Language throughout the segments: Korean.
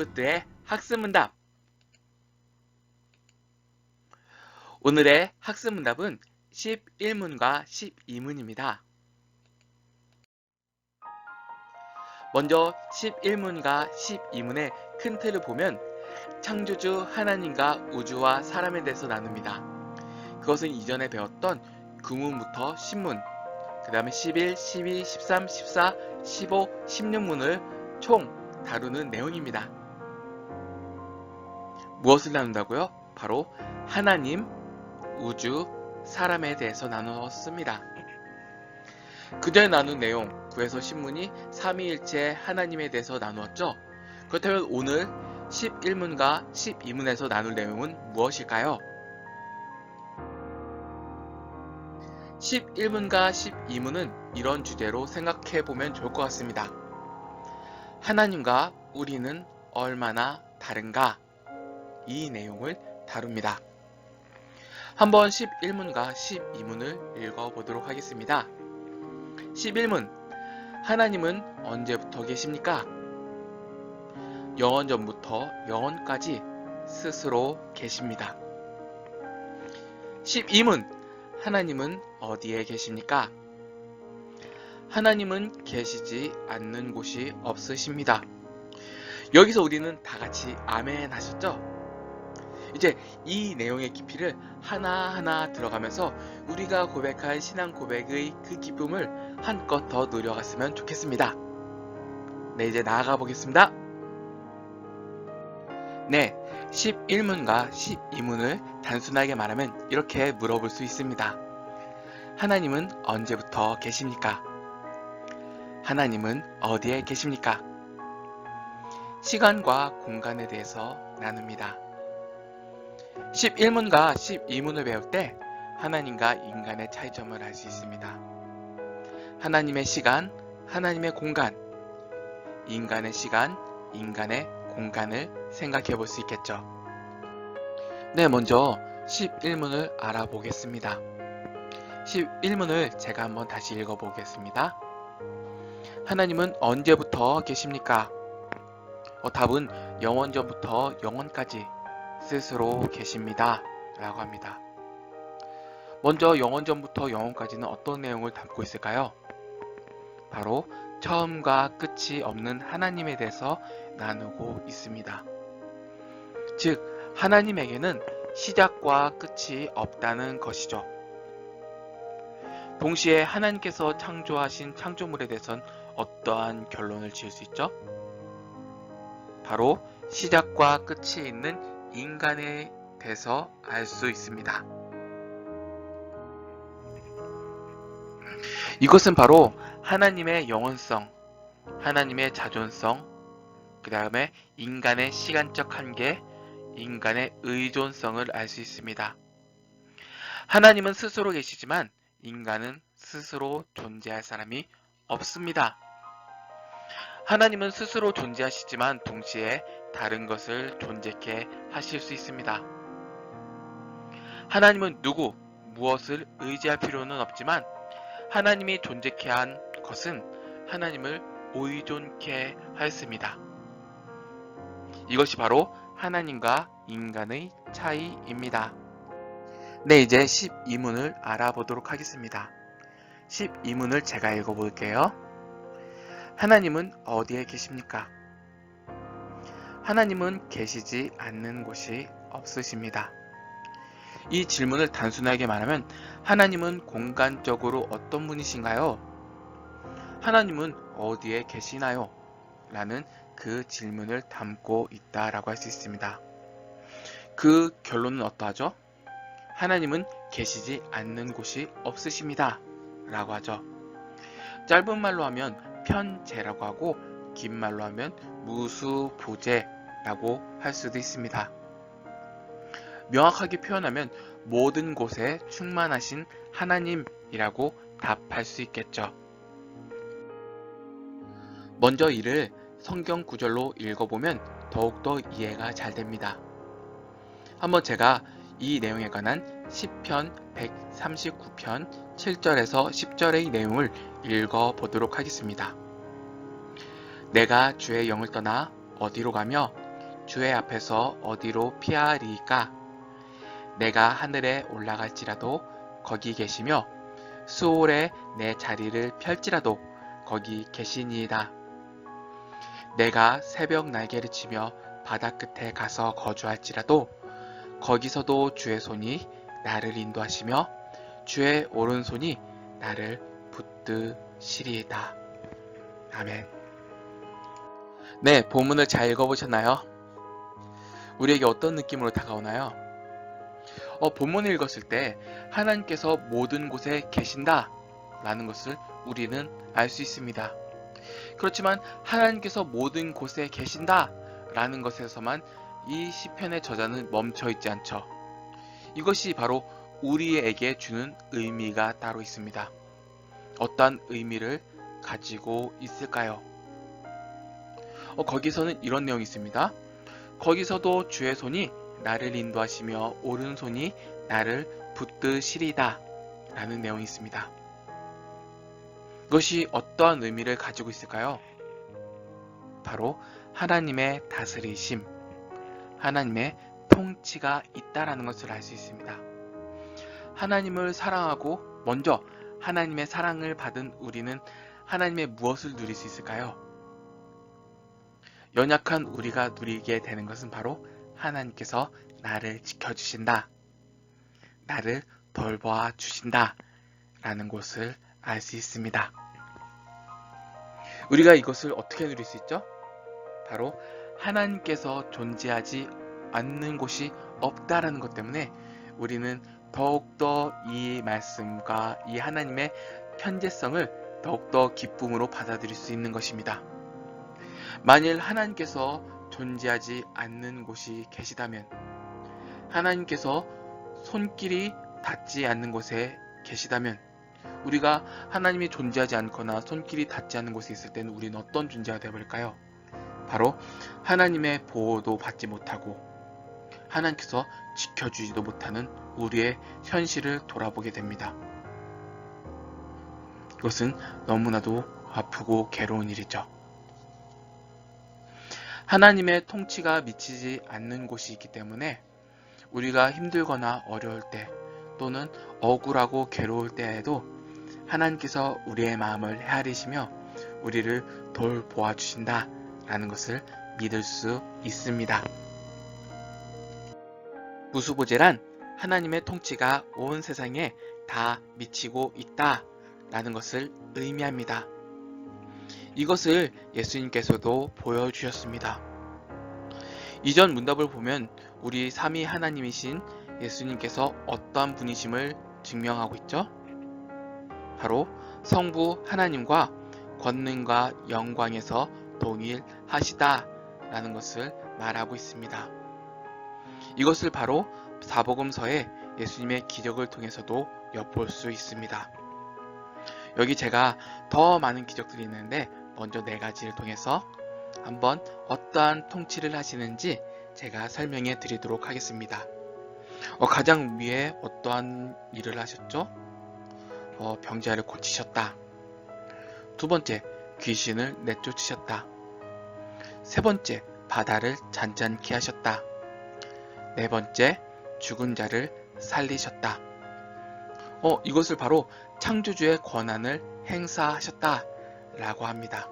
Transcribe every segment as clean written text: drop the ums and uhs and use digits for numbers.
기프트의 학습문답. 오늘의 학습문답은 11문과 12문입니다. 먼저 11문과 12문의 큰 틀을 보면 창조주 하나님과 우주와 사람에 대해서 나눕니다. 그것은 이전에 배웠던 9문부터 10문, 그 다음에 11, 12, 13, 14, 15, 16문을 총 다루는 내용입니다. 무엇을 나눈다고요? 바로 하나님, 우주, 사람에 대해서 나누었습니다. 그전에 나눈 내용 9에서 10문이 삼위일체 하나님에 대해서 나누었죠. 그렇다면 오늘 11문과 12문에서 나눌 내용은 무엇일까요? 11문과 12문은 이런 주제로 생각해보면 좋을 것 같습니다. 하나님과 우리는 얼마나 다른가? 이 내용을 다룹니다. 한번 11문과 12문을 읽어보도록 하겠습니다. 11문, 하나님은 언제부터 계십니까? 영원전부터 영원까지 스스로 계십니다. 12문, 하나님은 어디에 계십니까? 하나님은 계시지 않는 곳이 없으십니다. 여기서 우리는 다 같이 아멘 하셨죠? 이제 이 내용의 깊이를 하나하나 들어가면서 우리가 고백할 신앙 고백의 그 기쁨을 한껏 더 누려갔으면 좋겠습니다. 네, 이제 나아가 보겠습니다. 네, 11문과 12문을 단순하게 말하면 이렇게 물어볼 수 있습니다. 하나님은 언제부터 계십니까? 하나님은 어디에 계십니까? 시간과 공간에 대해서 나눕니다. 11문과 12문을 배울 때 하나님과 인간의 차이점을 알 수 있습니다. 하나님의 시간, 하나님의 공간, 인간의 시간, 인간의 공간을 생각해 볼 수 있겠죠. 네, 먼저 11문을 알아보겠습니다. 11문을 제가 한번 다시 읽어보겠습니다. 하나님은 언제부터 계십니까? 답은 영원전부터 영원까지 스스로 계십니다 라고 합니다. 먼저 영원전부터 영원까지는 어떤 내용을 담고 있을까요? 바로 처음과 끝이 없는 하나님에 대해서 나누고 있습니다. 즉 하나님에게는 시작과 끝이 없다는 것이죠. 동시에 하나님께서 창조하신 창조물에 대해서는 어떠한 결론을 지을 수 있죠? 바로 시작과 끝이 있는 인간에 대해서 알 수 있습니다. 이것은 바로 하나님의 영원성, 하나님의 자존성, 그 다음에 인간의 시간적 한계, 인간의 의존성을 알 수 있습니다. 하나님은 스스로 계시지만 인간은 스스로 존재할 사람이 없습니다. 하나님은 스스로 존재하시지만 동시에 다른 것을 존재케 하실 수 있습니다. 하나님은 누구, 무엇을 의지할 필요는 없지만 하나님이 존재케 한 것은 하나님을 의존케 하였습니다. 이것이 바로 하나님과 인간의 차이입니다. 네, 이제 12문을 알아보도록 하겠습니다. 12문을 제가 읽어볼게요. 하나님은 어디에 계십니까? 하나님은 계시지 않는 곳이 없으십니다. 이 질문을 단순하게 말하면 하나님은 공간적으로 어떤 분이신가요? 하나님은 어디에 계시나요? 라는 그 질문을 담고 있다라고 할 수 있습니다. 그 결론은 어떠하죠? 하나님은 계시지 않는 곳이 없으십니다 라고 하죠. 짧은 말로 하면 편재라고 하고 긴 말로 하면 무수부재라고 할 수도 있습니다. 명확하게 표현하면 모든 곳에 충만하신 하나님이라고 답할 수 있겠죠. 먼저 이를 성경 구절로 읽어보면 더욱더 이해가 잘 됩니다. 한번 제가 이 내용에 관한 시편 139편 7절에서 10절의 내용을 읽어보도록 하겠습니다. 내가 주의 영을 떠나 어디로 가며 주의 앞에서 어디로 피하리이까? 내가 하늘에 올라갈지라도 거기 계시며 수월에 내 자리를 펼지라도 거기 계시니이다. 내가 새벽 날개를 치며 바다 끝에 가서 거주할지라도 거기서도 주의 손이 나를 인도하시며 주의 오른손이 나를 붙드시리이다. 아멘. 네, 본문을 잘 읽어보셨나요? 우리에게 어떤 느낌으로 다가오나요? 본문을 읽었을 때 하나님께서 모든 곳에 계신다 라는 것을 우리는 알 수 있습니다. 그렇지만 하나님께서 모든 곳에 계신다 라는 것에서만 이 시편의 저자는 멈춰 있지 않죠. 이것이 바로 우리에게 주는 의미가 따로 있습니다. 어떠한 의미를 가지고 있을까요? 거기서는 이런 내용이 있습니다. 거기서도 주의 손이 나를 인도하시며 오른손이 나를 붙드시리다 라는 내용이 있습니다. 이것이 어떠한 의미를 가지고 있을까요? 바로 하나님의 다스리심, 하나님의 통치가 있다라는 것을 알 수 있습니다. 하나님을 사랑하고 먼저 하나님의 사랑을 받은 우리는 하나님의 무엇을 누릴 수 있을까요? 연약한 우리가 누리게 되는 것은 바로 하나님께서 나를 지켜주신다, 나를 돌보아 주신다 라는 것을 알 수 있습니다. 우리가 이것을 어떻게 누릴 수 있죠? 바로 하나님께서 존재하지 않는 곳이 없다라는 것 때문에 우리는 더욱더 이 말씀과 이 하나님의 편재성을 더욱더 기쁨으로 받아들일 수 있는 것입니다. 만일 하나님께서 존재하지 않는 곳이 계시다면, 하나님께서 손길이 닿지 않는 곳에 계시다면, 우리가 하나님이 존재하지 않거나 손길이 닿지 않는 곳에 있을 때는 우리는 어떤 존재가 되어버릴까요? 바로 하나님의 보호도 받지 못하고 하나님께서 지켜주지도 못하는 우리의 현실을 돌아보게 됩니다. 이것은 너무나도 아프고 괴로운 일이죠. 하나님의 통치가 미치지 않는 곳이 있기 때문에 우리가 힘들거나 어려울 때 또는 억울하고 괴로울 때에도 하나님께서 우리의 마음을 헤아리시며 우리를 돌보아 주신다 라는 것을 믿을 수 있습니다. 무수보제란 하나님의 통치가 온 세상에 다 미치고 있다 라는 것을 의미합니다. 이것을 예수님께서도 보여주셨습니다. 이전 문답을 보면 우리 삼위 하나님이신 예수님께서 어떠한 분이심을 증명하고 있죠? 바로 성부 하나님과 권능과 영광에서 동일하시다 라는 것을 말하고 있습니다. 이것을 바로 사복음서에 예수님의 기적을 통해서도 엿볼 수 있습니다. 여기 제가 더 많은 기적들이 있는데 먼저 4가지를 통해서 한번 어떠한 통치를 하시는지 제가 설명해 드리도록 하겠습니다. 가장 위에 어떠한 일을 하셨죠? 병자를 고치셨다. 두 번째, 귀신을 내쫓으셨다. 세 번째, 바다를 잔잔케 하셨다. 네 번째, 죽은 자를 살리셨다. 이것을 바로 창조주의 권한을 행사하셨다 라고 합니다.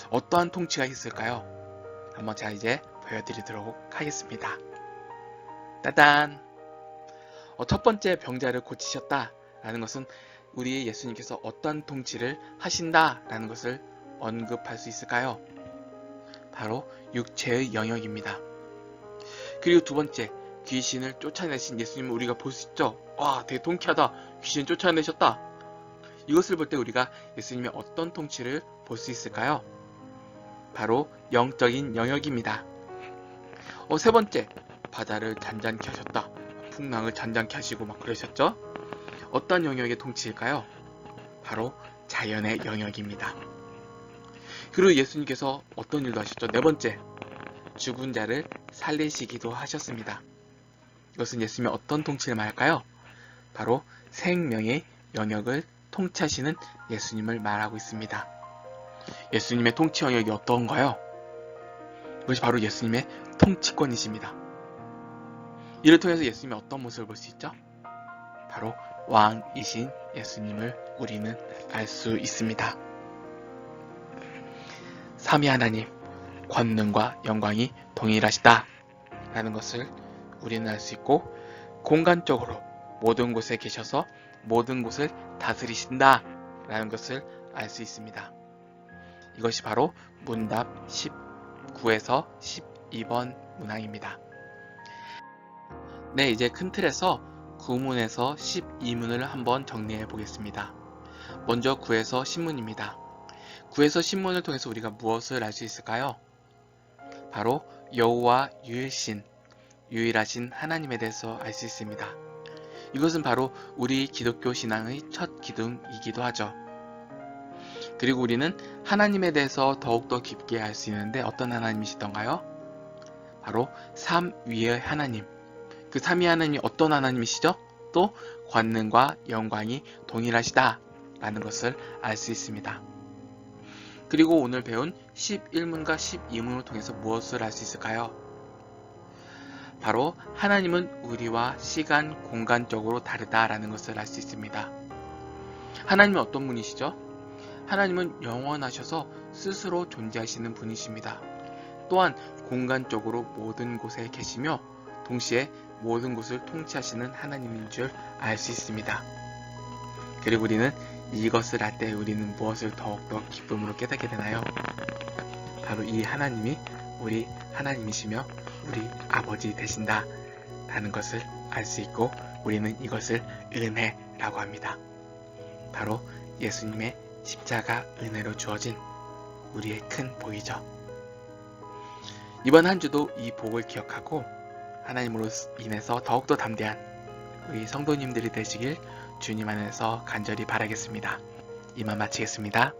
어떠한 통치가 있을까요? 한번 제가 이제 보여드리도록 하겠습니다. 따단! 첫 번째, 병자를 고치셨다 라는 것은 우리 예수님께서 어떠한 통치를 하신다 라는 것을 언급할 수 있을까요? 바로 육체의 영역입니다. 그리고 두 번째, 귀신을 쫓아내신 예수님을 우리가 볼 수 있죠. 와, 되게 통쾌하다. 귀신 쫓아내셨다. 이것을 볼 때 우리가 예수님의 어떤 통치를 볼 수 있을까요? 바로 영적인 영역입니다. 세 번째, 바다를 잔잔케 하셨다. 풍랑을 잔잔케 하시고 막 그러셨죠? 어떤 영역의 통치일까요? 바로 자연의 영역입니다. 그리고 예수님께서 어떤 일도 하셨죠? 네 번째, 죽은 자를 살리시기도 하셨습니다. 이것은 예수님의 어떤 통치를 말할까요? 바로 생명의 영역을 통치하시는 예수님을 말하고 있습니다. 예수님의 통치 영역이 어떤가요? 이것이 바로 예수님의 통치권이십니다. 이를 통해서 예수님의 어떤 모습을 볼 수 있죠? 바로 왕이신 예수님을 우리는 알 수 있습니다. 삼위 하나님, 권능과 영광이 동일하시다 라는 것을 우리는 알 수 있고, 공간적으로 모든 곳에 계셔서 모든 곳을 다스리신다 라는 것을 알 수 있습니다. 이것이 바로 문답 19에서 12번 문항입니다. 네, 이제 큰 틀에서 9문에서 12문을 한번 정리해 보겠습니다. 먼저 9에서 10문입니다. 9에서 10문을 통해서 우리가 무엇을 알 수 있을까요? 바로 여호와 유일하신 하나님에 대해서 알 수 있습니다. 이것은 바로 우리 기독교 신앙의 첫 기둥이기도 하죠. 그리고 우리는 하나님에 대해서 더욱더 깊게 알 수 있는데 어떤 하나님이시던가요? 바로 삼위의 하나님. 그 삼위 하나님이 어떤 하나님이시죠? 또 권능과 영광이 동일하시다 라는 것을 알 수 있습니다. 그리고 오늘 배운 11문과 12문을 통해서 무엇을 알 수 있을까요? 바로 하나님은 우리와 시간, 공간적으로 다르다라는 것을 알 수 있습니다. 하나님은 어떤 분이시죠? 하나님은 영원하셔서 스스로 존재하시는 분이십니다. 또한 공간적으로 모든 곳에 계시며 동시에 모든 곳을 통치하시는 하나님인 줄 알 수 있습니다. 그리고 우리는 이것을 알 때 우리는 무엇을 더욱더 기쁨으로 깨닫게 되나요? 바로 이 하나님이 우리 하나님이시며 우리 아버지 되신다 라는 것을 알 수 있고, 우리는 이것을 은혜라고 합니다. 바로 예수님의 십자가 은혜로 주어진 우리의 큰 복이죠. 이번 한 주도 이 복을 기억하고 하나님으로 인해서 더욱더 담대한 우리 성도님들이 되시길 주님 안에서 간절히 바라겠습니다. 이만 마치겠습니다.